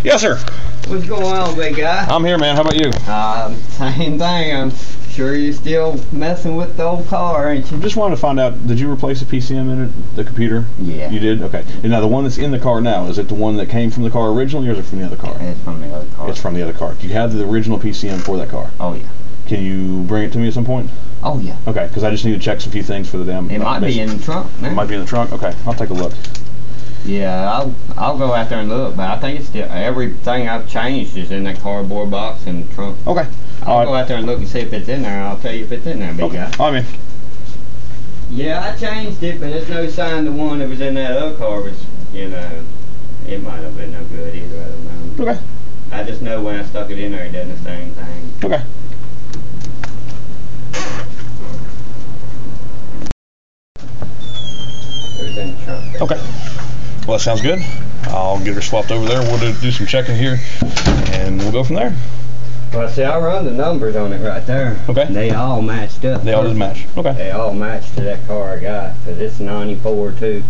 Yes, sir. What's going on, big guy? I'm here, man. How about you? Same thing. I'm sure you're still messing with the old car, ain't you? Just wanted to find out, did you replace the PCM in it, the computer? Yeah. You did? Okay. And now the one that's in the car now, is it the one that came from the car originally, or is it from the other car? It's from the other car. It's from the other car. Do you have the original PCM for that car? Oh, yeah. Can you bring it to me at some point? Oh, yeah. Okay, because I just need to check some few things for the damn... It might be in the trunk, man. It might be in the trunk? Okay, I'll take a look. Yeah, I'll go out there and look, but I think it's still, everything I've changed is in that cardboard box in the trunk. Okay. I'll go out there and look and see if it's in there. I'll tell you if it's in there, big guy. All right, man. Yeah, I changed it, but there's no sign the one that was in that other car was, you know, it might have been no good either. I don't know. Okay. I just know when I stuck it in there, it done the same thing. Okay. It was in the trunk. Okay. Well, that sounds good. I'll get her swapped over there. We'll do some checking here, and we'll go from there. Well, see, I run the numbers on it right there. Okay. They all matched up. They all just match. Okay. They all match to that car I got, because it's 94 too.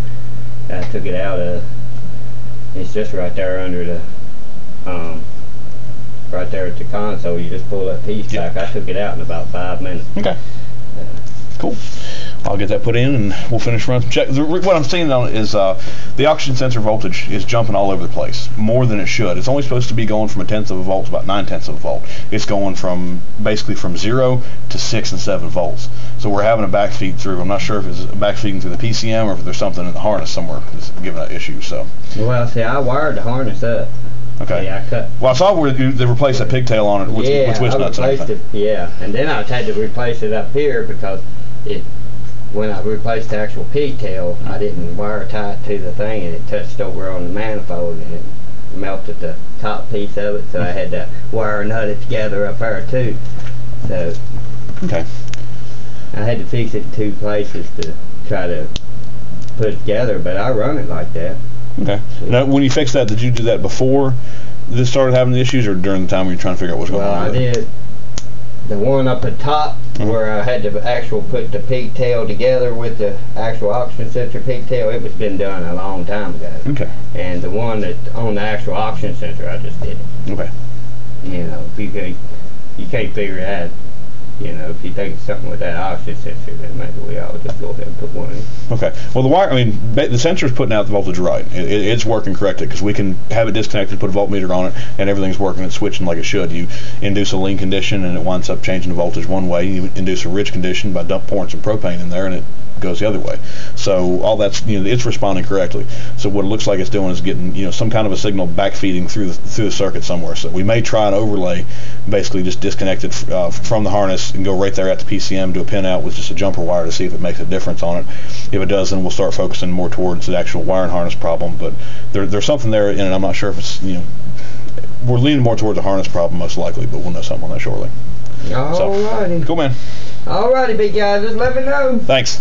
I took it out of, it's just right there under the, right there at the console. You just pull that piece back. I took it out in about 5 minutes. Okay. Cool. I'll get that put in, and we'll finish running some check. What I'm seeing on it is the oxygen sensor voltage is jumping all over the place, more than it should. It's only supposed to be going from 1/10 of a volt to about 9/10 of a volt. It's going from basically from 0 to 6 and 7 volts. So we're having a backfeed through. I'm not sure if it's backfeeding through the PCM or if there's something in the harness somewhere that's giving that issue. So. Well, see, I wired the harness up. Okay. Yeah, I cut. Well, I saw where they replaced that pigtail on it with twist nuts and everything. Yeah, and then I had to replace it up here because when I replaced the actual pigtail, I didn't wire tie it to the thing, and it touched over on the manifold, and it melted the top piece of it, so I had to wire and nut it together up there too. So okay. I had to fix it in 2 places to try to put it together, but I run it like that. Okay. Now, when you fixed that, did you do that before this started having the issues, or during the time when you were trying to figure out what's going on? Well, I did the one up at top where I had to actually put the pigtail together with the actual oxygen sensor pigtail. It was been done a long time ago. Okay. And the one that on the actual oxygen sensor, I just did it. Okay. You know, if you can't figure it out. You know, if you think something with that oxygen sensor, then maybe we ought to just go ahead and put one in. Okay. Well, the wire, I mean, the sensor's putting out the voltage right. It's working correctly, because we can have it disconnected, put a voltmeter on it, and everything's working. It's switching like it should. You induce a lean condition, and it winds up changing the voltage one way. You induce a rich condition by pouring some propane in there, and it goes the other way. So all that's, it's responding correctly. So what it looks like it's doing is getting, some kind of a signal backfeeding through the circuit somewhere. So we may try an overlay, basically just disconnect it from the harness and go right there at the PCM, do a pin out with just a jumper wire to see if it makes a difference on it. If it does, then we'll start focusing more towards the actual wire and harness problem. But there's something there in it. I'm not sure if it's, we're leaning more towards the harness problem most likely, but we'll know something on that shortly. Alrighty. So, cool, man. Alrighty, big guy. Just let me know. Thanks.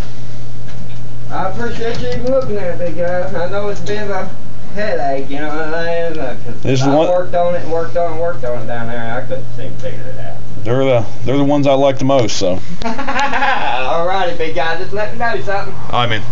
I appreciate you even looking at it, big guy. I know it's been a headache, you know what I mean? Because I worked on it and worked on it down there. I couldn't seem to figure it out. They're the ones I like the most, so. Alrighty, big guy. Just let me know something. All right, man.